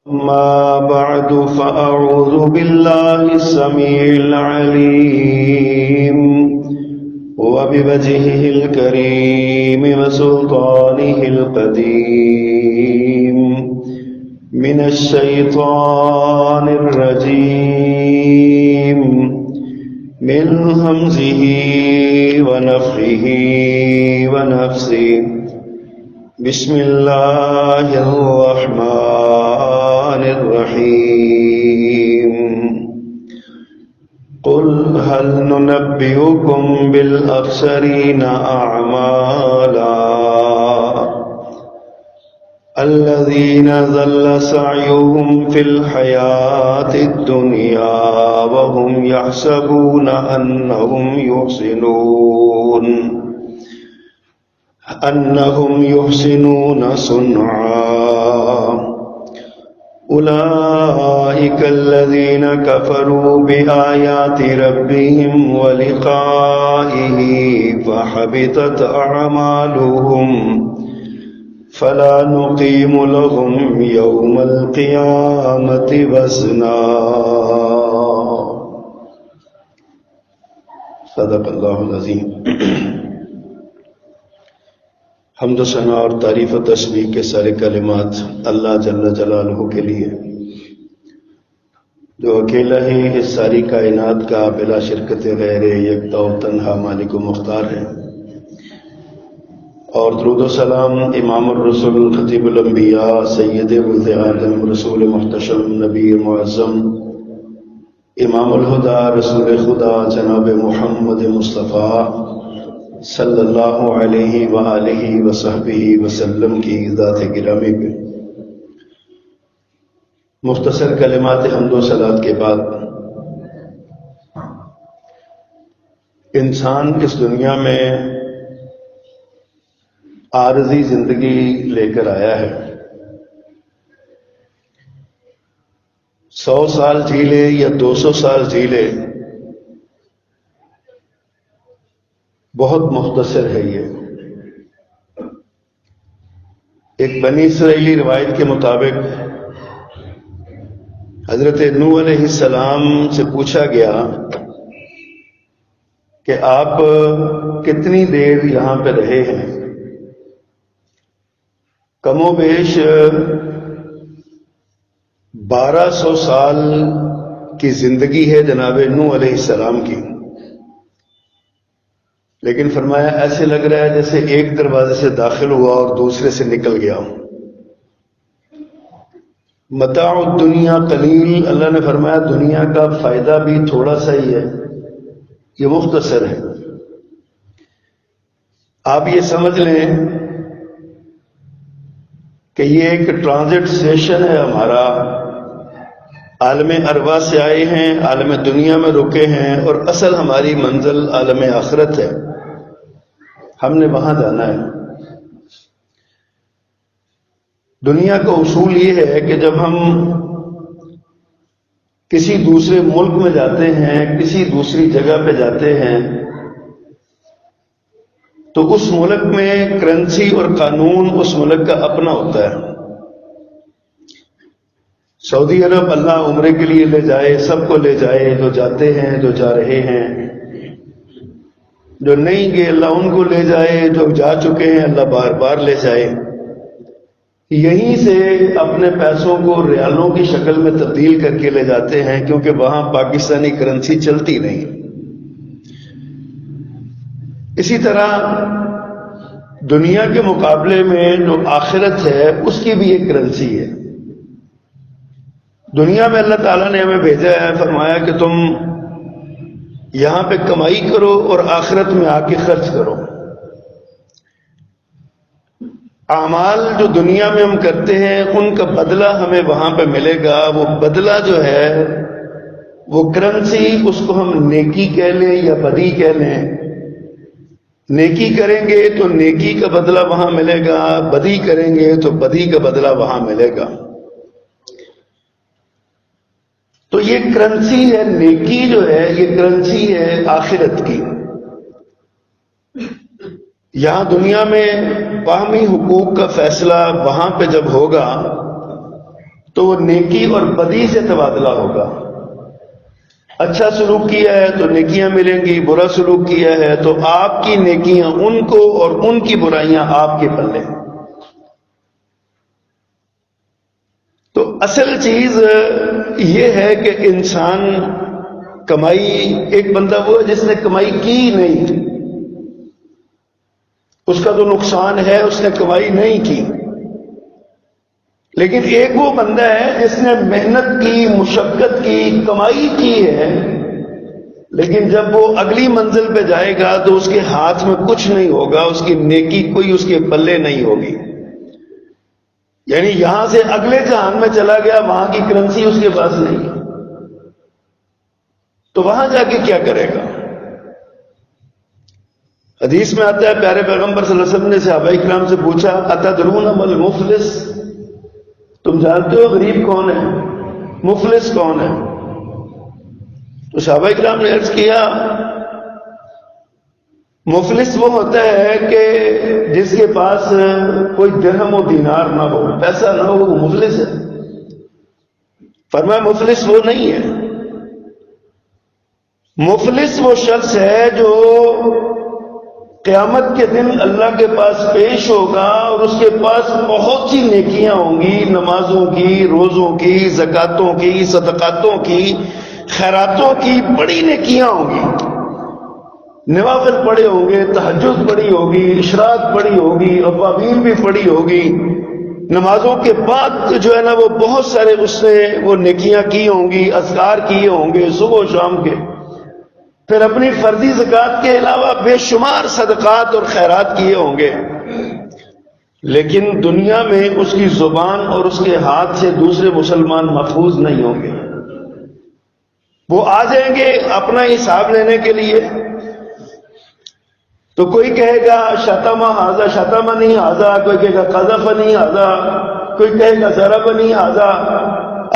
أما بعد فأعوذ بالله السميع العليم وبوجهه الكريم وسلطانه القديم من الشيطان الرجيم من همزه ونفخه ونفسه بسم الله الرحمن الرحيم قل هل ننبئكم بالأخسرين أعمالا الذين ضل سعيهم في الحياة الدنيا وهم يحسبون أنهم يحسنون صنعا أولئك الذين كفروا بآيات ربهم ولقائه فحبطت أعمالهم فلا نقيم لهم يوم القيامة وزنا صدق اللہ العظیم۔ حمد و ثنا اور تعریف و تسبیح کے سارے کلمات اللہ جل جلالہ کے لیے، جو اکیلا ہی اس ساری کائنات کا بلا شرکت غیر یکتا و تنہا مالک و مختار ہے، اور درود و سلام امام الرسل خطیب الانبیاء سید ولد آدم رسول محتشم نبی معظم امام الہدیٰ رسول خدا جناب محمد مصطفیٰ صلی اللہ علیہ وآلہ وصحبہ وسلم کی ذات گرامی پہ مختصر کلمات حمد و صلات کے بعد، انسان اس دنیا میں عارضی زندگی لے کر آیا ہے۔ 100 سال جی لے یا 200 سال جی لے، بہت مختصر ہے یہ۔ ایک بنی اسرائیلی روایت کے مطابق حضرت نوح علیہ السلام سے پوچھا گیا کہ آپ کتنی دیر یہاں پہ رہے ہیں؟ کم و بیش 1200 سال کی زندگی ہے جناب نوح علیہ السلام کی، لیکن فرمایا ایسے لگ رہا ہے جیسے ایک دروازے سے داخل ہوا اور دوسرے سے نکل گیا۔ متاع الدنیا قلیل، اللہ نے فرمایا دنیا کا فائدہ بھی تھوڑا سا ہی ہے، یہ مختصر ہے۔ آپ یہ سمجھ لیں کہ یہ ایک ٹرانزٹ اسٹیشن ہے ہمارا، عالم ارواح سے آئے ہیں، عالم دنیا میں رکے ہیں، اور اصل ہماری منزل عالم آخرت ہے، ہم نے وہاں جانا ہے۔ دنیا کا اصول یہ ہے کہ جب ہم کسی دوسرے ملک میں جاتے ہیں، کسی دوسری جگہ پہ جاتے ہیں، تو اس ملک میں کرنسی اور قانون اس ملک کا اپنا ہوتا ہے۔ سعودی عرب اللہ عمرے کے لیے لے جائے، سب کو لے جائے، جو جاتے ہیں، جو جا رہے ہیں، جو نہیں گئے اللہ ان کو لے جائے، جو جا چکے ہیں اللہ بار بار لے جائے۔ یہیں سے اپنے پیسوں کو ریالوں کی شکل میں تبدیل کر کے لے جاتے ہیں، کیونکہ وہاں پاکستانی کرنسی چلتی نہیں۔ اسی طرح دنیا کے مقابلے میں جو آخرت ہے اس کی بھی ایک کرنسی ہے۔ دنیا میں اللہ تعالیٰ نے ہمیں بھیجا ہے، فرمایا کہ تم یہاں پہ کمائی کرو اور آخرت میں آ کے خرچ کرو۔ اعمال جو دنیا میں ہم کرتے ہیں ان کا بدلہ ہمیں وہاں پہ ملے گا۔ وہ بدلہ جو ہے وہ کرنسی، اس کو ہم نیکی کہہ لیں یا بدی کہہ لیں۔ نیکی کریں گے تو نیکی کا بدلہ وہاں ملے گا، بدی کریں گے تو بدی کا بدلہ وہاں ملے گا۔ تو یہ کرنسی ہے، نیکی جو ہے یہ کرنسی ہے آخرت کی۔ یہاں دنیا میں باہمی حقوق کا فیصلہ وہاں پہ جب ہوگا تو وہ نیکی اور بدی سے تبادلہ ہوگا. اچھا سلوک کیا ہے تو نیکیاں ملیں گی، برا سلوک کیا ہے تو آپ کی نیکیاں ان کو اور ان کی برائیاں آپ کے پلے. تو اصل چیز یہ ہے کہ انسان کمائی، ایک بندہ وہ ہے جس نے کمائی کی نہیں، اس کا تو نقصان ہے، اس نے کمائی نہیں کی. لیکن ایک وہ بندہ ہے جس نے محنت کی، مشقت کی، کمائی کی ہے، لیکن جب وہ اگلی منزل پہ جائے گا تو اس کے ہاتھ میں کچھ نہیں ہوگا، اس کی نیکی کوئی اس کے پلے نہیں ہوگی. یعنی یہاں سے اگلے جہان میں چلا گیا، وہاں کی کرنسی اس کے پاس نہیں، تو وہاں جا کے کیا کرے گا؟ حدیث میں آتا ہے، پیارے پیغمبر صلی اللہ علیہ وسلم نے صحابہ کرام سے پوچھا، اتدرون مل مفلس، تم جانتے ہو غریب کون ہے، مفلس کون ہے؟ تو صحابہ کرام نے عرض کیا، مفلس وہ ہوتا ہے کہ جس کے پاس کوئی درہم و دینار نہ ہو، پیسہ نہ ہو، وہ مفلس ہے. فرمایا مفلس وہ نہیں ہے، مفلس وہ شخص ہے جو قیامت کے دن اللہ کے پاس پیش ہوگا اور اس کے پاس بہت سی نیکیاں ہوں گی، نمازوں کی، روزوں کی، زکاتوں کی، صدقاتوں کی، خیراتوں کی بڑی نیکیاں ہوں گی، نوافل پڑے ہوں گے، تہجد پڑی ہوگی، اشراق پڑی ہوگی، اوابین بھی پڑی ہوگی، نمازوں کے بعد جو ہے نا وہ بہت سارے اس نے وہ نیکیاں کی ہوں گی، اذکار کیے ہوں گے صبح و شام کے، پھر اپنی فرضی زکات کے علاوہ بے شمار صدقات اور خیرات کیے ہوں گے. لیکن دنیا میں اس کی زبان اور اس کے ہاتھ سے دوسرے مسلمان محفوظ نہیں ہوں گے. وہ آ جائیں گے اپنا حساب لینے کے لیے، تو کوئی کہے گا شتما ہاذا شتمنی ہاذا، کوئی کہے گا قذفنی ہاذا، کوئی کہے گا ضربنی ہاذا،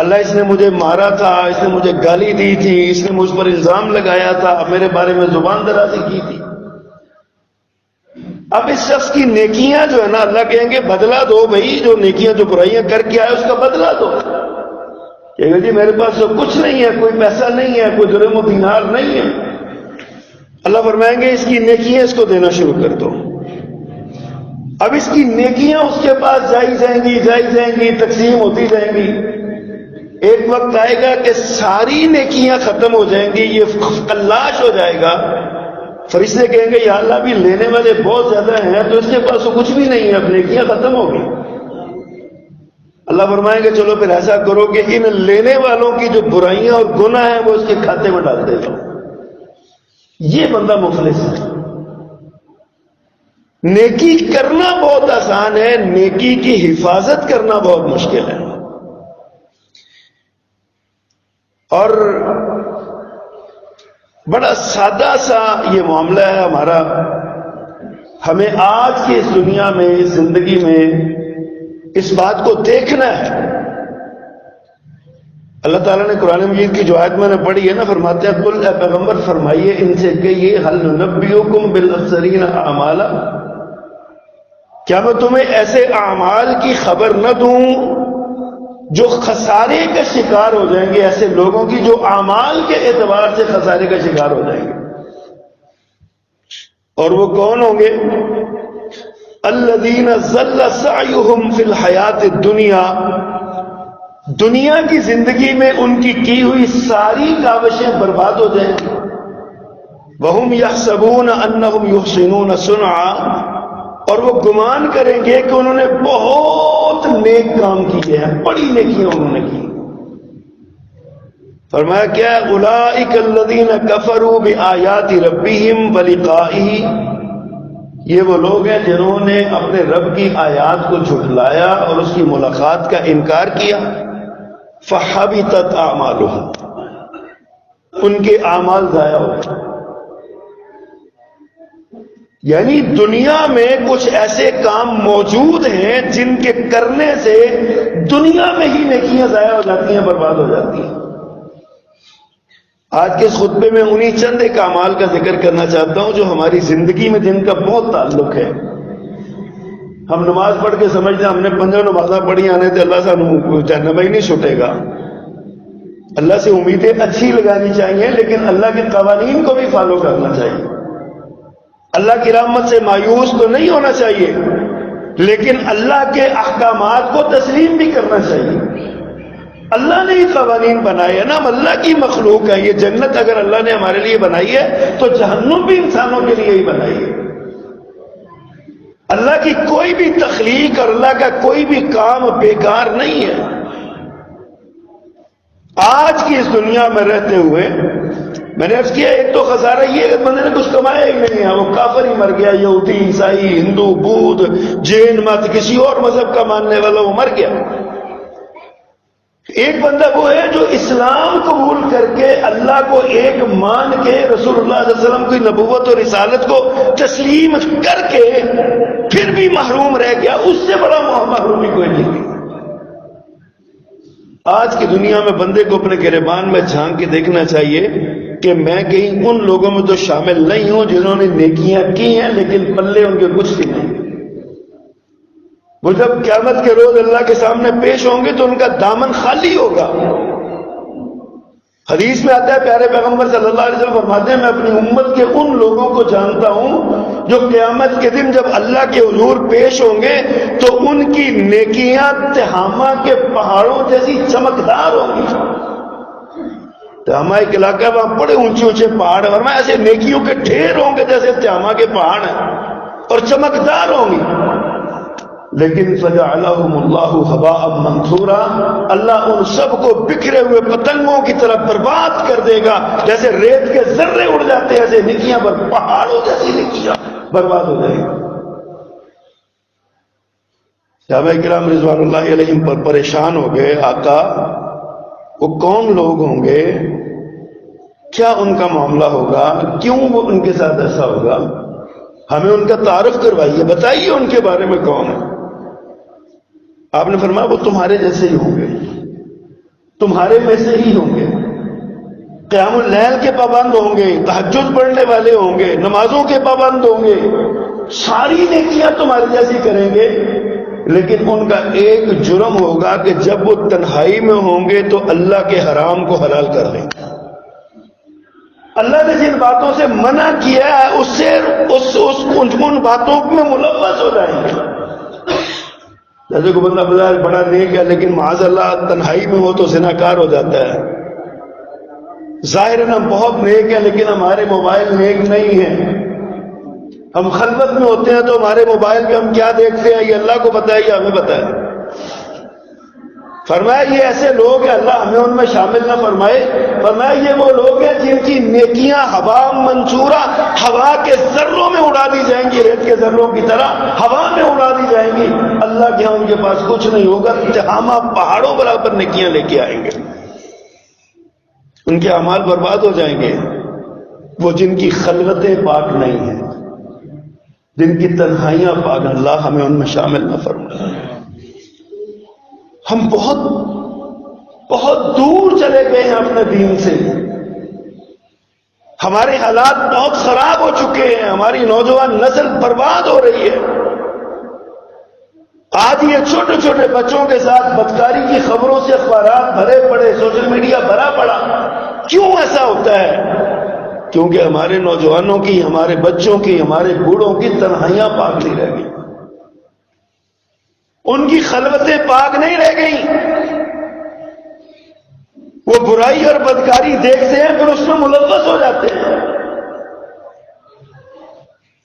اللہ اس نے مجھے مارا تھا، اس نے مجھے گالی دی تھی، اس نے مجھ پر الزام لگایا تھا، میرے بارے میں زبان درازی کی تھی. اب اس شخص کی نیکیاں جو ہے نا، اللہ کہیں گے بدلہ دو بھائی، جو نیکیاں جو برائیاں کر کے آئے اس کا بدلہ دو. کہ جی میرے پاس تو کچھ نہیں ہے، کوئی پیسہ نہیں ہے، کوئی درہم و دینار نہیں ہے. اللہ فرمائیں گے اس کی نیکیاں اس کو دینا شروع کر دو. اب اس کی نیکیاں اس کے پاس جائی جائیں گی، تقسیم ہوتی جائیں گی. ایک وقت آئے گا کہ ساری نیکیاں ختم ہو جائیں گی، یہ کلاش ہو جائے گا. فرشتے کہیں گے یا اللہ بھی لینے والے بہت زیادہ ہیں، تو اس کے پاس تو کچھ بھی نہیں ہے، اب نیکیاں ختم ہو گئی. اللہ فرمائیں گے چلو پھر ایسا کرو کہ ان لینے والوں کی جو برائیاں اور گناہ ہیں وہ اس کے کھاتے میں ڈال دے گا. یہ بندہ مفلس ہے. نیکی کرنا بہت آسان ہے، نیکی کی حفاظت کرنا بہت مشکل ہے. اور بڑا سادہ سا یہ معاملہ ہے ہمارا. ہمیں آج کی اس دنیا میں، اس زندگی میں اس بات کو دیکھنا ہے. اللہ تعالیٰ نے قرآن مجید کی جو آیت میں نے پڑھی ہے نا، فرماتے ہیں قل اے پیغمبر فرمائیے ان سے کہ یہ هل ننبئکم بالاخسرین اعمالا، کیا میں تمہیں ایسے اعمال کی خبر نہ دوں جو خسارے کا شکار ہو جائیں گے، ایسے لوگوں کی جو اعمال کے اعتبار سے خسارے کا شکار ہو جائیں گے. اور وہ کون ہوں گے؟ الذین ضل سعیہم فی الحیات الدنیا، دنیا کی زندگی میں ان کی ہوئی ساری کاوشیں برباد ہو جائیں گی. وہم یحسبون انہم یحسنون صنعا، اور وہ گمان کریں گے کہ انہوں نے بہت نیک کام کیے ہیں، بڑی نیکیاں انہوں نے کی. فرمایا کیا؟ اولئک الذین کفروا بآیات ربہم ولقائہ، یہ وہ لوگ ہیں جنہوں نے اپنے رب کی آیات کو جھٹلایا اور اس کی ملاقات کا انکار کیا. فحبطت اعمالهم، ان کے اعمال ضائع ہو گئے. یعنی دنیا میں کچھ ایسے کام موجود ہیں جن کے کرنے سے دنیا میں ہی نیکیاں ضائع ہو جاتی ہیں، برباد ہو جاتی ہیں. آج کے اس خطبے میں انہی چند ایک اعمال کا ذکر کرنا چاہتا ہوں جو ہماری زندگی میں جن کا بہت تعلق ہے. ہم نماز پڑھ کے سمجھتے ہم نے 15 نمازاں پڑھی آنے تو اللہ سانو جہنم ہی نہیں چھٹے گا. اللہ سے امیدیں اچھی لگانی چاہیے لیکن اللہ کے قوانین کو بھی فالو کرنا چاہیے. اللہ کی رحمت سے مایوس تو نہیں ہونا چاہیے لیکن اللہ کے احکامات کو تسلیم بھی کرنا چاہیے. اللہ نے یہ قوانین بنائے ہیں نا, ہم اللہ کی مخلوق ہے. یہ جنت اگر اللہ نے ہمارے لیے بنائی ہے تو جہنم بھی انسانوں کے لیے ہی بنائی ہے. اللہ کی کوئی بھی تخلیق اور اللہ کا کوئی بھی کام بیکار نہیں ہے. آج کی اس دنیا میں رہتے ہوئے میں نے عرض کیا ایک تو خسارہ یہ کہ بندے نے کچھ کمایا ہی نہیں ہے, وہ کافر ہی مر گیا, یہودی عیسائی ہندو بودھ جین مت کسی اور مذہب کا ماننے والا وہ مر گیا. ایک بندہ وہ ہے جو اسلام قبول کر کے اللہ کو ایک مان کے رسول اللہ صلی اللہ علیہ وسلم کی نبوت اور رسالت کو تسلیم کر کے پھر بھی محروم رہ گیا. اس سے بڑا محرومی کوئی نہیں. آج کی دنیا میں بندے کو اپنے گریبان میں جھانک کے دیکھنا چاہیے کہ میں کہیں ان لوگوں میں تو شامل نہیں ہوں جنہوں نے نیکیاں کی ہیں لیکن پلے ان کے کچھ بھی نہیں. وہ جب قیامت کے روز اللہ کے سامنے پیش ہوں گے تو ان کا دامن خالی ہوگا. حدیث میں آتا ہے پیارے پیغمبر صلی اللہ علیہ وسلم فرماتے ہیں میں اپنی امت کے ان لوگوں کو جانتا ہوں جو قیامت کے دن جب اللہ کے حضور پیش ہوں گے تو ان کی نیکیاں تہامہ کے پہاڑوں جیسی چمکدار ہوں گی. تہامہ ایک علاقہ ہے وہاں بڑے اونچے اونچے پہاڑ ہیں, اور میں ایسے نیکیوں کے ڈھیر ہوں گے جیسے تہامہ کے پہاڑ ہیں اور چمکدار ہوں گی. لیکن فجعلہم اللہ ہباء منثورا, اللہ ان سب کو بکھرے ہوئے پتنگوں کی طرح برباد کر دے گا. جیسے ریت کے ذرے اڑ جاتے ہیں ایسے نیکیاں پر پہاڑوں جیسی نیکیاں برباد ہو جائیں گی. صحابہ کرام رضوان اللہ علیہم پر پریشان ہو گئے, آقا وہ کون لوگ ہوں گے, کیا ان کا معاملہ ہوگا, کیوں وہ ان کے ساتھ ایسا ہوگا, ہمیں ان کا تعارف کروائیے, بتائیے ان کے بارے میں کون ہے. آپ نے فرمایا وہ تمہارے جیسے ہی ہوں گے, تمہارے میں سے ہی ہوں گے, قیام اللیل کے پابند ہوں گے, تہجد پڑھنے والے ہوں گے, نمازوں کے پابند ہوں گے, ساری نیکیاں تمہاری جیسی کریں گے. لیکن ان کا ایک جرم ہوگا کہ جب وہ تنہائی میں ہوں گے تو اللہ کے حرام کو حلال کر لیں گے. اللہ نے جن باتوں سے منع کیا ہے اس سے ان باتوں میں ملوث ہو جائیں گے. جیسے کوئی بندہ بظاہر بڑا نیک ہے لیکن معاذ اللہ تنہائی میں ہو تو زناکار ہو جاتا ہے. ظاہر ہم بہت نیک ہیں لیکن ہمارے موبائل نیک نہیں ہیں. ہم خلوت میں ہوتے ہیں تو ہمارے موبائل پہ ہم کیا دیکھتے ہیں یہ اللہ کو پتہ ہے یا ہمیں پتہ ہے. فرمایا یہ ایسے لوگ ہیں, اللہ ہمیں ان میں شامل نہ فرمائے. فرمایا یہ وہ لوگ ہیں جن کی نیکیاں ہوا منصورہ, ہوا کے ذروں میں اڑا دی جائیں گی, ریت کے ذروں کی طرح ہوا میں اڑا دی جائیں گی. اللہ کے ہاں ان کے پاس کچھ نہیں ہوگا, تہامہ پہاڑوں برابر نیکیاں لے کے آئیں گے. ان کے اعمال برباد ہو جائیں گے. وہ جن کی خلوتیں پاک نہیں ہیں, جن کی تنہائیاں پاک, اللہ ہمیں ان میں شامل نہ فرمائے. ہم بہت دور چلے گئے ہیں اپنے دین سے. ہمارے حالات بہت خراب ہو چکے ہیں, ہماری نوجوان نسل برباد ہو رہی ہے. آج یہ چھوٹے چھوٹے بچوں کے ساتھ بدکاری کی خبروں سے اخبارات بھرے پڑے, سوشل میڈیا بھرا پڑا. کیوں ایسا ہوتا ہے؟ کیونکہ ہمارے نوجوانوں کی, ہمارے بچوں کی, ہمارے بوڑھوں کی تنہائیاں پاک نہیں رہ گئی, ان کی خلوتیں پاک نہیں رہ گئیں. وہ برائی اور بدکاری دیکھتے ہیں پھر اس میں ملوث ہو جاتے ہیں.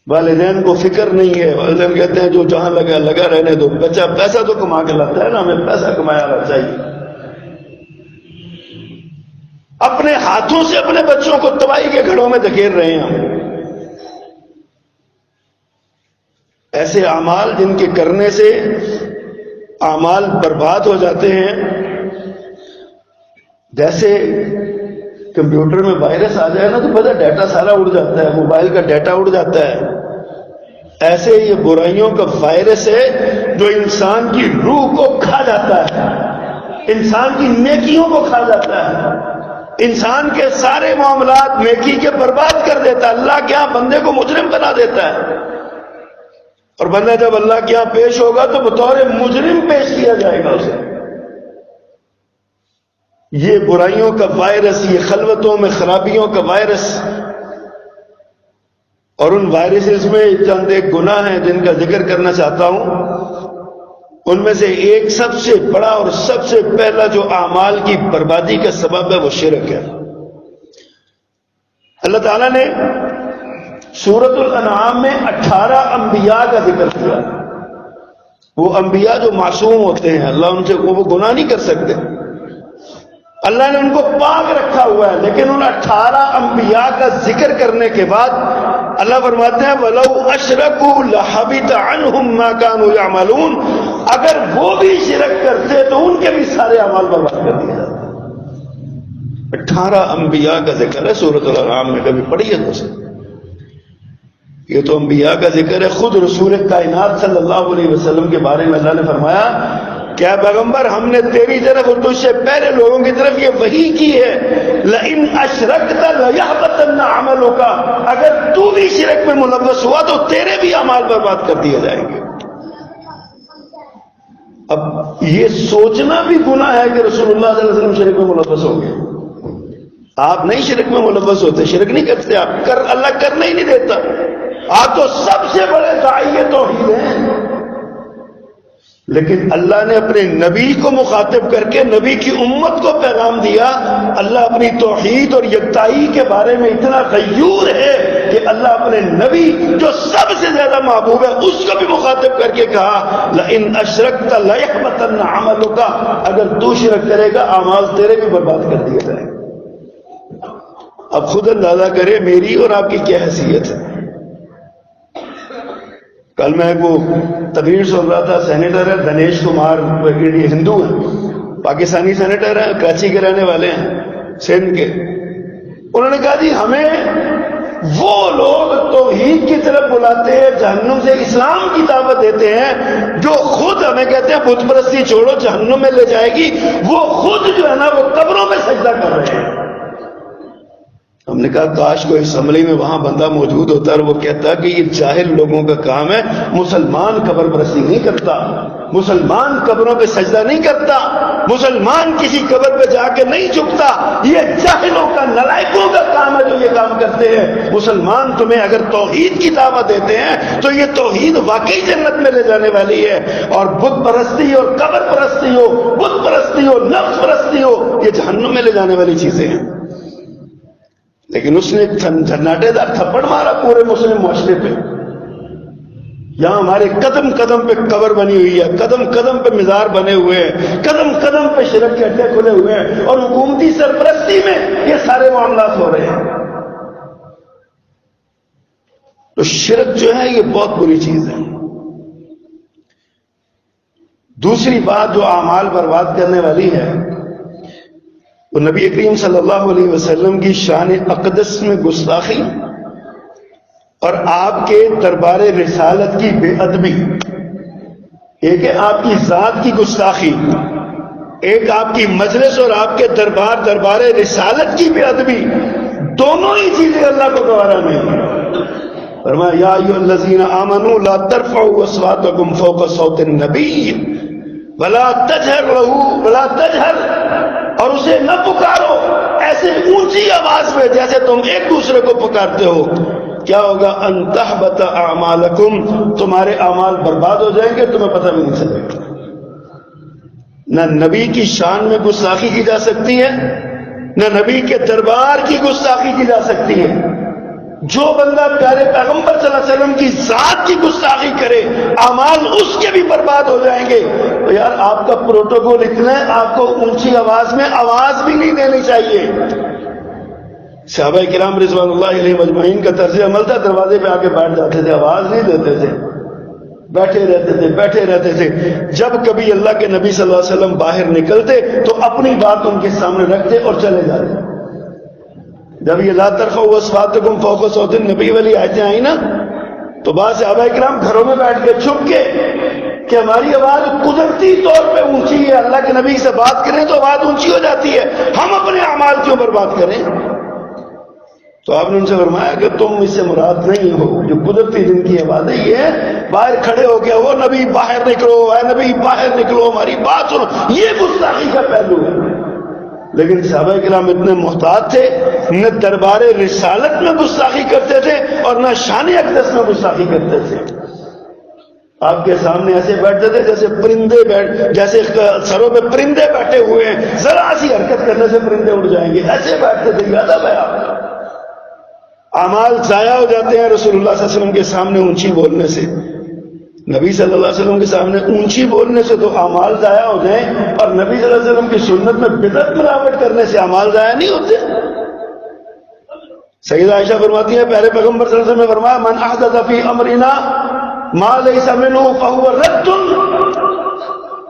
والدین کو فکر نہیں ہے, والدین کہتے ہیں جو جہاں لگا رہنے دو, بچہ پیسہ تو کما کے لاتا ہے نا, ہمیں پیسہ کمایا لا چاہیے. اپنے ہاتھوں سے اپنے بچوں کو تباہی کے گھڑوں میں دھکیل رہے ہیں ہم. ایسے اعمال جن کے کرنے سے اعمال برباد ہو جاتے ہیں. جیسے کمپیوٹر میں وائرس آ جائے نا تو پتہ ڈیٹا سارا اڑ جاتا ہے, موبائل کا ڈیٹا اڑ جاتا ہے. ایسے یہ برائیوں کا وائرس ہے جو انسان کی روح کو کھا جاتا ہے, انسان کی نیکیوں کو کھا جاتا ہے, انسان کے سارے معاملات نیکی کے برباد کر دیتا ہے. اللہ کیا بندے کو مجرم بنا دیتا ہے. اور بندہ جب اللہ کے یہاں پیش ہوگا تو بطور مجرم پیش کیا جائے گا اسے. یہ برائیوں کا وائرس، یہ خلوتوں میں خرابیوں کا وائرس، اور ان وائرسز میں چند ایک گناہ ہیں جن کا ذکر کرنا چاہتا ہوں. ان میں سے ایک سب سے بڑا اور سب سے پہلا جو اعمال کی بربادی کا سبب ہے وہ شرک ہے. اللہ تعالیٰ نے سورۃ الانعام میں 18 انبیاء کا ذکر کیا. وہ انبیاء جو معصوم ہوتے ہیں، اللہ ان سے وہ گناہ نہیں کر سکتے، اللہ نے ان کو پاک رکھا ہوا ہے. لیکن ان 18 انبیاء کا ذکر کرنے کے بعد اللہ فرماتے ہیں وَلَوْ أَشْرَكُوا لَحَبِطَ عَنْهُمْ مَا كَانُوا يَعْمَلُونَ، اگر وہ بھی شرک کرتے تو ان کے بھی سارے اعمال برباد کر دیے جاتے. 18 انبیاء کا ذکر ہے سورۃ الانعام میں، کبھی پڑھی ہے دوست؟ یہ تو انبیاء کا ذکر ہے. خود رسول کائنات صلی اللہ علیہ وسلم کے بارے میں اللہ نے فرمایا کیا پیغمبر ہم نے تیری طرف اور تجھ سے پہلے لوگوں کی طرف یہ وحی کی ہے لئن اشرکت لیحبطن عملک، اگر تو بھی شرک میں ملوث ہوا تو تیرے بھی اعمال برباد کر دیے جائیں گے. اب یہ سوچنا بھی گناہ ہے کہ رسول اللہ صلی اللہ علیہ وسلم شرک میں ملوث ہوں گے. آپ نہیں شرک میں ملوث ہوتے، شرک نہیں کرتے آپ، اللہ کرنے ہی نہیں دیتا. آپ تو سب سے بڑے داعی توحید ہیں. لیکن اللہ نے اپنے نبی کو مخاطب کر کے نبی کی امت کو پیغام دیا. اللہ اپنی توحید اور یکتائی کے بارے میں اتنا غیور ہے کہ اللہ اپنے نبی جو سب سے زیادہ محبوب ہے اس کو بھی مخاطب کر کے کہا لئن اشرکت لیحبطن عملک، اگر تو شرک کرے گا اعمال تیرے بھی برباد کر دیے جائیں. اب خود اندازہ کرے میری اور آپ کی کیا حیثیت ہے. کل میں وہ تقریر سن رہا تھا، سینیٹر ہے دنیش کمار، ہندو ہیں، پاکستانی سینیٹر ہیں، کراچی کے رہنے والے ہیں، سندھ کے. انہوں نے کہا جی ہمیں وہ لوگ توحید کی طرف بلاتے ہیں، جہنم سے اسلام کی دعوت دیتے ہیں، جو خود ہمیں کہتے ہیں بت پرستی چھوڑو جہنم میں لے جائے گی، وہ خود جو ہے نا وہ قبروں میں سجدہ کر رہے ہیں. ہم نے کہا کاش کوئی اسمبلی میں وہاں بندہ موجود ہوتا اور وہ کہتا کہ یہ جاہل لوگوں کا کام ہے، مسلمان قبر پرستی نہیں کرتا، مسلمان قبروں پہ سجدہ نہیں کرتا، مسلمان کسی قبر پہ جا کے نہیں جھکتا، یہ جاہلوں کا نالائقوں کا کام ہے جو یہ کام کرتے ہیں. مسلمان تمہیں اگر توحید کی دعوت دیتے ہیں تو یہ توحید واقعی جنت میں لے جانے والی ہے، اور بت پرستی اور قبر پرستی ہو، بت پرستی ہو، نفس پرستی ہو، یہ جہنم میں لے جانے والی چیزیں ہیں. لیکن اس نے ایک جھناٹے دار تھپڑ مارا پورے مسلم معاشرے پہ. یہاں ہمارے قدم قدم پہ قبر بنی ہوئی ہے، قدم قدم پہ مزار بنے ہوئے ہیں، قدم قدم پہ شرک کے اڈے کھلے ہوئے ہیں، اور حکومتی سرپرستی میں یہ سارے معاملات ہو رہے ہیں. تو شرک جو ہے یہ بہت بری چیز ہے. دوسری بات جو اعمال برباد کرنے والی ہے وہ نبی کریم صلی اللہ علیہ وسلم کی شان اقدس میں گستاخی اور آپ کے دربار رسالت کی بے ادبی. ایک ہے آپ کی ذات کی گستاخی، ایک آپ کی مجلس اور آپ کے دربار رسالت کی بے ادبی. دونوں ہی چیزیں اللہ کو گوارا نہیں. فرمایا یا ایھا الذین آمنوا لا ترفعوا اصواتکم فوق صوت النبی ولا تجہر لہ ولا تجہر، اور اسے نہ پکارو ایسے اونچی آواز میں جیسے تم ایک دوسرے کو پکارتے ہو. کیا ہوگا؟ ان تحبط اعمالکم، تمہارے اعمال برباد ہو جائیں گے، تمہیں پتہ بھی نہیں چلے گا. نہ نبی کی شان میں گستاخی کی جا سکتی ہے، نہ نبی کے دربار کی گستاخی کی جا سکتی ہے. جو بندہ پیارے پیغمبر صلی اللہ علیہ وسلم کی ذات کی گستاخی کرے اعمال اس کے بھی برباد ہو جائیں گے. تو یار آپ کا پروٹوکول اتنا ہے، آپ کو اونچی آواز میں آواز بھی نہیں دینی چاہیے. صحابہ کرام رضوان اللہ علیہ مجمعین کا طرز عمل تھا، دروازے پہ آ کے بیٹھ جاتے تھے، آواز نہیں دیتے تھے، بیٹھے رہتے تھے. جب کبھی اللہ کے نبی صلی اللہ علیہ وسلم باہر نکلتے تو اپنی بات ان کے سامنے رکھتے اور چلے جاتے. جب یہ لا ترفعوا اصواتکم فوق صوت النبی والی آیتیں آئی نا تو بعض صحابہ کرام گھروں میں بیٹھ کے چھپ کے کہ ہماری آواز قدرتی طور پہ اونچی ہے، اللہ کے نبی سے بات کریں تو آواز اونچی ہو جاتی ہے، ہم اپنے اعمال کیوں برباد کریں. تو آپ نے ان سے فرمایا کہ تم اس سے مراد نہیں ہو، جو قدرتی دن کی عبادت یہ ہے باہر کھڑے ہو کے وہ نبی باہر نکلو، اے نبی باہر نکلو، ہماری بات سنو، یہ گستاخی کا پہلو ہے۔ لیکن صحابہ کرام اتنے محتاط تھے، نہ دربار رسالت میں گستاخی کرتے تھے اور نہ شان اقدس میں گستاخی کرتے تھے۔ آپ کے سامنے ایسے بیٹھتے تھے جیسے پرندے جیسے سروں پہ پرندے بیٹھے ہوئے ہیں، ذرا سی حرکت کرنے سے پرندے اڑ جائیں گے، ایسے بیٹھتے تھے۔ یاد ہے آپ کا اعمال ضائع ہو جاتے ہیں رسول اللہ صلی اللہ علیہ وسلم کے سامنے اونچی بولنے سے، نبی صلی اللہ علیہ وسلم کے سامنے اونچی بولنے سے تو اعمال ضائع ہو جائیں، اور نبی صلی اللہ علیہ وسلم کی سنت میں بدعت ملاوٹ کرنے سے اعمال ضائع نہیں ہوتے۔ سیدہ عائشہ فرماتی ہیں پیارے پیغمبر صلی اللہ علیہ وسلم نے فرمایا من احدث فی امرنا ما لیس منہ فہو رد،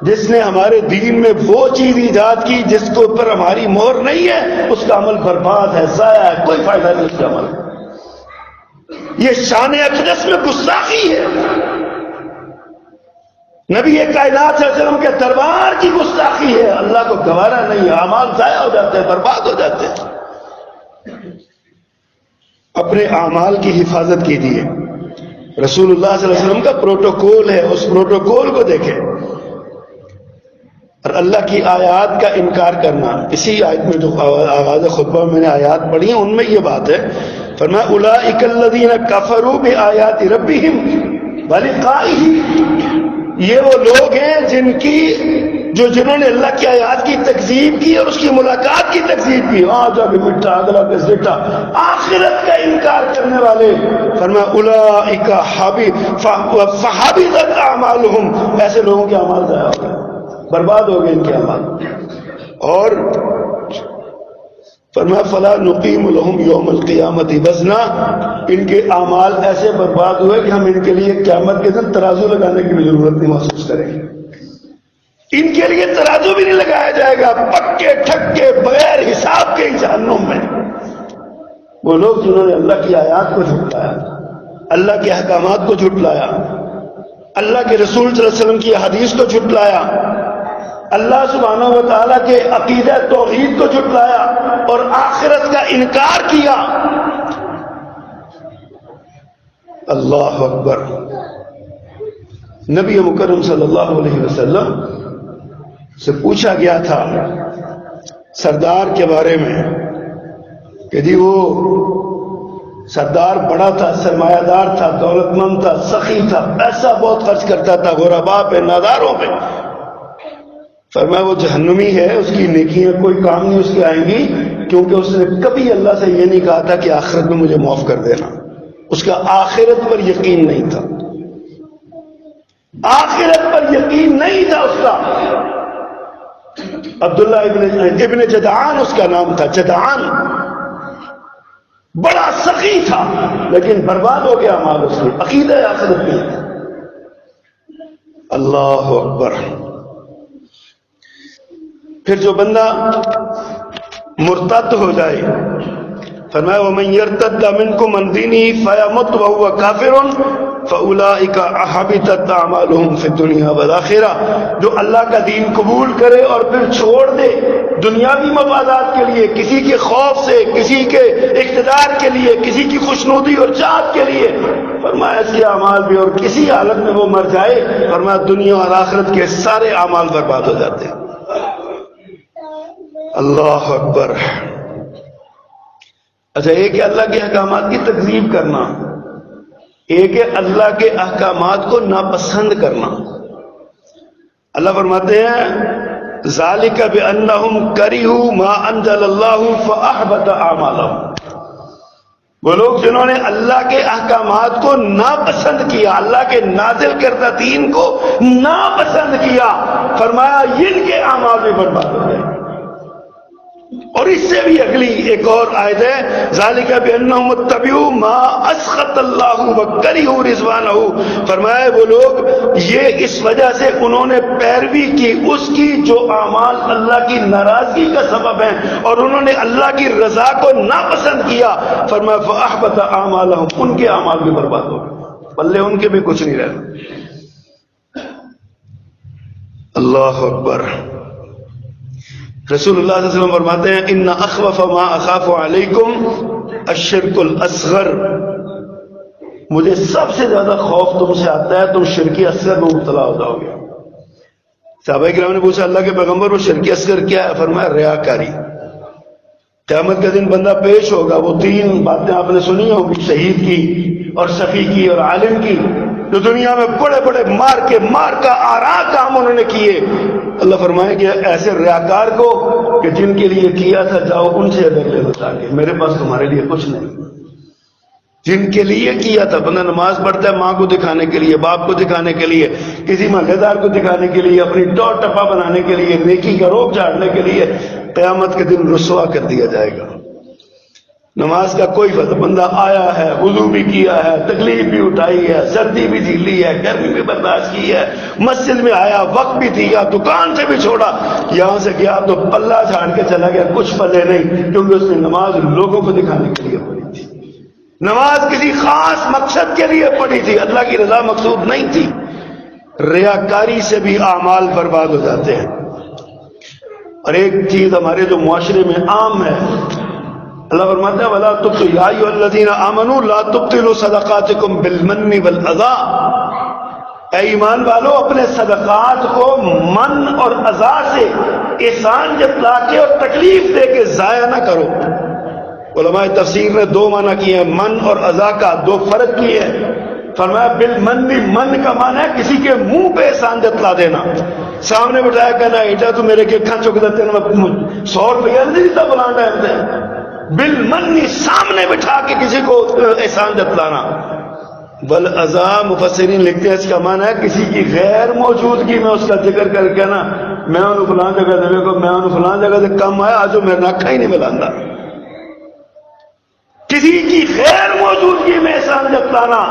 جس نے ہمارے دین میں وہ چیز ایجاد کی جس کے اوپر ہماری مہر نہیں ہے، اس کا عمل برباد ہے، ضائع ہے، کوئی فائدہ نہیں اس کا عمل۔ یہ شان اقدس میں گستاخی ہے، نبی کائنات صلی اللہ علیہ وسلم کے دربار کی گستاخی ہے، اللہ کو گوارا نہیں ہے، اعمال ضائع ہو جاتے ہیں، برباد ہو جاتے ہیں۔ اپنے اعمال کی حفاظت کیجیے، رسول اللہ صلی اللہ علیہ وسلم کا پروٹوکول ہے، اس پروٹوکول کو دیکھیں۔ اور اللہ کی آیات کا انکار کرنا، اسی آیت میں جو آغاز خطبہ میں نے آیات پڑھی ہیں ان میں یہ بات ہے، فرمایا اولئک الذین کفروا بآیات ربہم ولقائہ، یہ وہ لوگ ہیں جنہوں نے اللہ کی آیات کی تکذیب کی اور اس کی ملاقات کی تکذیب کی، ہاں جا کے مٹھا اگلا کے سٹا، آخرت کا انکار کرنے والے، فرمایا اولئک فحبطت اعمالہم، ایسے لوگوں کے اعمال ضائع ہو گئے، برباد ہو گئے ان کے اعمال۔ اور فرمایا فلا نقیم لهم یوم القیامت وزنا، ان کے اعمال ایسے برباد ہوئے کہ ہم ان کے لیے قیامت کے دن ترازو لگانے کی بھی ضرورت نہیں محسوس کریں گے، ان کے لیے ترازو بھی نہیں لگایا جائے گا، پکے ٹھکے بغیر حساب کے جہنم میں۔ وہ لوگ جنہوں نے اللہ کی آیات کو جھٹلایا، اللہ کے احکامات کو جھٹلایا، اللہ کے رسول صلی اللہ علیہ وسلم کی حدیث کو جھٹلایا، اللہ سبحانہ و تعالیٰ کے عقیدہ توحید کو جھٹلایا اور آخرت کا انکار کیا۔ اللہ اکبر۔ نبی مکرم صلی اللہ علیہ وسلم سے پوچھا گیا تھا سردار کے بارے میں کہ جی وہ سردار بڑا تھا، سرمایہ دار تھا، دولت مند تھا، سخی تھا، پیسہ بہت خرچ کرتا تھا غرباء پہ، ناداروں پہ، فرمایا وہ جہنمی ہے، اس کی نیکیاں کوئی کام نہیں اس کی آئیں گی، کیونکہ اس نے کبھی اللہ سے یہ نہیں کہا تھا کہ آخرت میں مجھے معاف کر دینا، اس کا آخرت پر یقین نہیں تھا، آخرت پر یقین نہیں تھا اس کا۔ عبداللہ ابن جدعان اس کا نام تھا، جدعان، بڑا سخی تھا لیکن برباد ہو گیا مال، اس کی عقیدہ آخرت نہیں تھا۔ اللہ اکبر۔ پھر جو بندہ مرتد ہو جائے، فرمایا وَمَن يَرْتَدَّ مِنْكُمْ عَنْ دِينِهِ فَيَمُتْ وَهُوَ كَافِرٌ فَأُولَئِكَ حَبِطَتْ أَعْمَالُهُمْ فِي الدُّنْيَا وَالْآخِرَةِ، جو اللہ کا دین قبول کرے اور پھر چھوڑ دے دنیاوی مفادات کے لیے، کسی کے خوف سے، کسی کے اقتدار کے لیے، کسی کی خوشنودی اور چاہت کے لیے، فرمایا اس کے اعمال بھی، اور کسی حالت میں وہ مر جائے، فرمایا دنیا اور آخرت کے سارے اعمال برباد ہو جاتے ہیں۔ اللہ اکبر۔ اچھا، ایک ہے اللہ کے احکامات کی تکذیب کرنا، ایک ہے اللہ کے احکامات کو ناپسند کرنا۔ اللہ فرماتے ہیں ذالک بانہم کرہوا ما انزل اللہ فاحبط اعمالہم، وہ لوگ جنہوں نے اللہ کے احکامات کو ناپسند کیا، اللہ کے نازل کردہ دین کو ناپسند کیا، فرمایا ان کے اعمال بھی برباد ہو گئے۔ اور اس سے بھی اگلی ایک اور آیت ہے ذالک بانہم اتبعوا ما اسخط اللہ وکرہوا رضوانہ، فرمایا وہ لوگ یہ اس وجہ سے انہوں نے پیروی کی اس کی جو اعمال اللہ کی ناراضگی کا سبب ہیں، اور انہوں نے اللہ کی رضا کو ناپسند کیا، فرمایا فاحبط اعمالہم، ان کے اعمال بھی برباد ہو گئے، پلے ان کے بھی کچھ نہیں رہا۔ اللہ اکبر۔ رسول اللہ صلی اللہ علیہ وسلم فرماتے ہیں ان اخوف ما اخاف علیکم الشرک الاصغر، مجھے سب سے زیادہ خوف تم سے آتا ہے تم شرک اصغر میں مبتلا ہو جاؤ گے۔ صحابہ کرام نے پوچھا اللہ کے پیغمبر وہ شرک اصغر کیا ہے؟ فرمایا ریاکاری۔ قیامت کا دن بندہ پیش ہوگا، وہ تین باتیں آپ نے سنی ہوگی، شہید کی اور سخی کی اور عالم کی، جو دنیا میں بڑے بڑے مار کا آرا کام انہوں نے کیے۔ اللہ فرمائے کہ ایسے ریاکار کو کہ جن کے لیے کیا تھا جاؤ ان سے اگر لے لو، تاکہ میرے پاس تمہارے لیے کچھ نہیں۔ جن کے لیے کیا تھا، بندہ نماز پڑھتا ہے ماں کو دکھانے کے لیے، باپ کو دکھانے کے لیے، کسی محلے دار کو دکھانے کے لیے، اپنی ٹور ٹپا بنانے کے لیے، نیکی کا روپ جھاڑنے کے لیے، قیامت کے دن رسوا کر دیا جائے گا۔ نماز کا کوئی فائدہ، بندہ آیا ہے، وضو بھی کیا ہے، تکلیف بھی اٹھائی ہے، سردی بھی جھیلی ہے، گرمی بھی برداشت کی ہے، مسجد میں آیا، وقت بھی دیا، دکان سے بھی چھوڑا، یہاں سے گیا تو پلہ جھاڑ کے چلا گیا، کچھ پلے نہیں، کیونکہ اس نے نماز لوگوں کو دکھانے کے لیے پڑھی تھی۔ نماز کسی خاص مقصد کے لیے پڑھی تھی، اللہ کی رضا مقصود نہیں تھی۔ ریاکاری سے بھی اعمال برباد ہو جاتے ہیں۔ اور ایک چیز ہمارے جو معاشرے میں عام ہے، اللہ فرماتا ہے وَلَا تُبْطِلُوا يَا أَيُّهَا الَّذِينَ آمَنُوا لَا تُبْطِلُوا صَدَقَاتِكُمْ بِالْمَنِّ وَالْأَذَىٰ، اے ایمان والو اپنے صدقات کو من اور اذا سے احسان جتلا کے اور تکلیف دے کے ضائع نہ کرو۔ علماء تفسیر نے دو معنی کیے ہیں، من اور اذا کا دو فرق کیے ہیں۔ فرمایا بالمن، من کا معنی ہے کسی کے منہ پہ احسان جتلا دینا، سامنے بٹھایا کہنا ایٹا تو میرے کے کھان چک دیتے ہیں، 100 روپیہ نہیں دیتا بلان ٹائم سے۔ بالمن سامنے بٹھا کے کسی کو احسان جتلانا۔ والاذا مفسرین لکھتے ہیں اس کا معنی ہے کسی کی غیر موجودگی میں اس کا ذکر کر کے نا میں انہوں فلان جگہ دے کو میں انہوں فلان جگہ سے کم آیا آج میرے ناکھا ہی نہیں ملانا۔ کسی کی غیر موجودگی میں احسان جتلانا،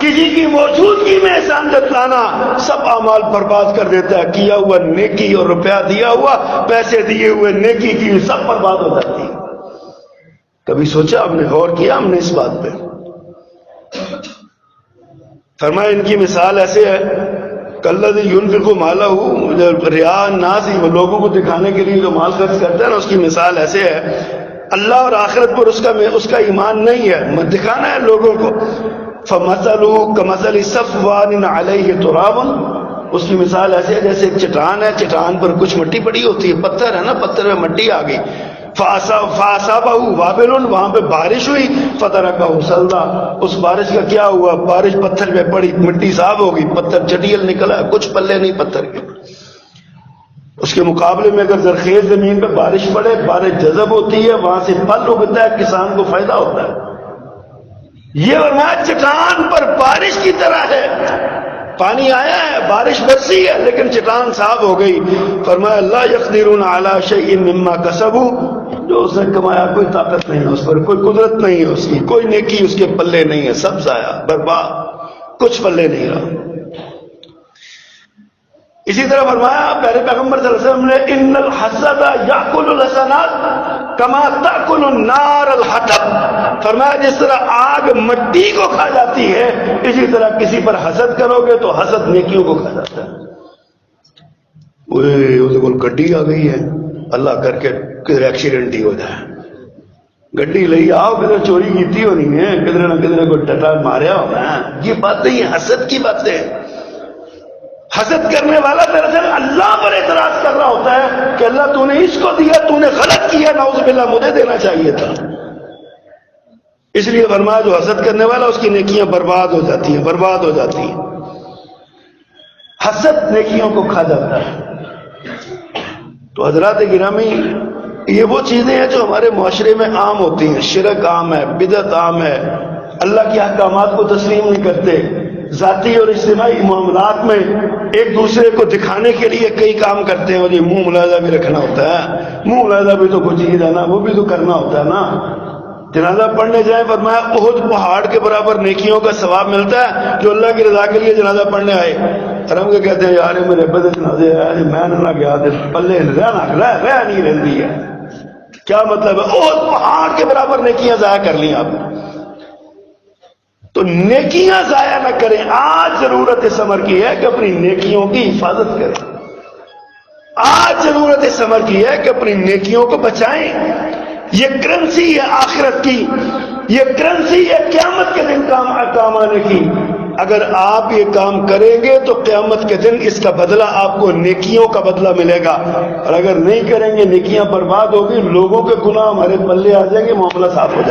کسی کی موجودگی میں احسان جتلانا سب اعمال برباد کر دیتا ہے۔ کیا ہوا نیکی اور روپیہ دیا ہوا، پیسے دیے ہوئے نیکی کی، سب برباد ہو جاتی ہے۔ کبھی سوچا ہم نے، غور کیا ہم نے اس بات پہ؟ فرمایا ان کی مثال ایسے ہے کالذی ينفق مالہ رعاء الناس، وہ لوگوں کو دکھانے کے لیے جو مال خرچ کرتا ہے نا، اس کی مثال ایسے ہے اللہ اور آخرت پر اس کا ایمان نہیں ہے، دکھانا ہے لوگوں کو۔ فَمَثَلُهُ كَمَثَلِ صَفْوَانٍ عَلَيْهِ تُرَابٌ، اس کی مثال ایسے ہے جیسے ایک چٹان ہے، چٹان پر کچھ مٹی پڑی ہوتی ہے، پتھر ہے نا، پتھر میں مٹی آ گئی، فَأَصَابَهُ وَابِلٌ، وہاں پہ بارش ہوئی، فَتَرَكَهُ صَلْدًا، اس بارش کا کیا ہوا، بارش پتھر پہ پڑی، مٹی صاف ہو گئی، پتھر چٹیل نکلا، کچھ پلے نہیں پتھر کے۔ اس کے مقابلے میں اگر زرخیز زمین پہ بارش پڑے، بارش جذب ہوتی ہے، وہاں سے پھل اگتا ہے، کسان کو فائدہ ہوتا ہے۔ یہ فرمایا چٹان پر بارش کی طرح ہے، پانی آیا ہے، بارش برسی ہے، لیکن چٹان صاف ہو گئی۔ فرمایا لا يقدرون على شيء مما كسبوا، جو اس نے کمایا کوئی طاقت نہیں ہے اس پر، کوئی قدرت نہیں ہے اس کی، کوئی نیکی اس کے پلے نہیں ہے، سب ضائع برباد، کچھ پلے نہیں رہا۔ اسی طرح فرمایا پیارے پیغمبر صلی اللہ علیہ وسلم نے ان الحسد یاکل الحسنات کما تاکل النار الحطب، فرمایا جس طرح آگ مٹی کو کھا جاتی ہے اسی طرح کسی پر حسد کرو گے تو حسد نیکیوں کو کھا جاتا ہے۔ وہ تو گڈی آ گئی ہے، اللہ کر کے کدھر ایکسیڈنٹ ہی ہو جائے، گڈی لئی آؤ کدھر چوری کیتی ہونی ہے، کدھر نہ کدھر کوئی ٹٹا ماریا ہونا ہے، یہ باتیں یہ حسد کی باتیں ہیں۔ حسد کرنے والا دراصل اللہ پر اعتراض کر رہا ہوتا ہے کہ اللہ تو نے اس کو دیا، تو نے غلط کیا، نعوذ باللہ مجھے دینا چاہیے تھا۔ اس لیے فرمایا جو حسد کرنے والا اس کی نیکیاں برباد ہو جاتی ہیں، برباد ہو جاتی ہیں۔ حسد نیکیوں کو کھا جاتا ہے۔ تو حضرات گرامی، یہ وہ چیزیں ہیں جو ہمارے معاشرے میں عام ہوتی ہیں، شرک عام ہے، بدعت عام ہے، اللہ کے احکامات کو تسلیم نہیں کرتے، ذاتی اور اجتماعی معاملات میں ایک دوسرے کو دکھانے کے لیے کئی کام کرتے ہیں، اور یہ منہ ملاحظہ بھی رکھنا ہوتا ہے، منہ ملاحظہ بھی تو کچھ چیز ہے نا، وہ بھی تو کرنا ہوتا ہے نا۔ جنازہ پڑھنے جائیں، فرمایا احد پہاڑ کے برابر نیکیوں کا ثواب ملتا ہے جو اللہ کی رضا کے لیے جنازہ پڑھنے آئے۔ اور ہم کے کہتے ہیں یار میرے بدے جنازے آئے، میں نہ گیا پلے رہ نہیں رہتی ہے، کیا مطلب ہے؟ احد پہاڑ کے برابر نیکیاں ضائع کر لی آپ نے۔ تو نیکیاں ضائع نہ کریں۔ آج ضرورت اس عمر کی ہے کہ اپنی نیکیوں کی حفاظت کریں، آج ضرورت اس عمر کی ہے کہ اپنی نیکیوں کو بچائیں. یہ کرنسی ہے آخرت کی، یہ کرنسی ہے قیامت کے دن کام آنے کی. اگر آپ یہ کام کریں گے تو قیامت کے دن اس کا بدلہ آپ کو نیکیوں کا بدلہ ملے گا، اور اگر نہیں کریں گے نیکیاں برباد ہوگی، لوگوں کے گناہ ہمارے پلے آ جائیں گے، معاملہ صاف ہو جائے گا.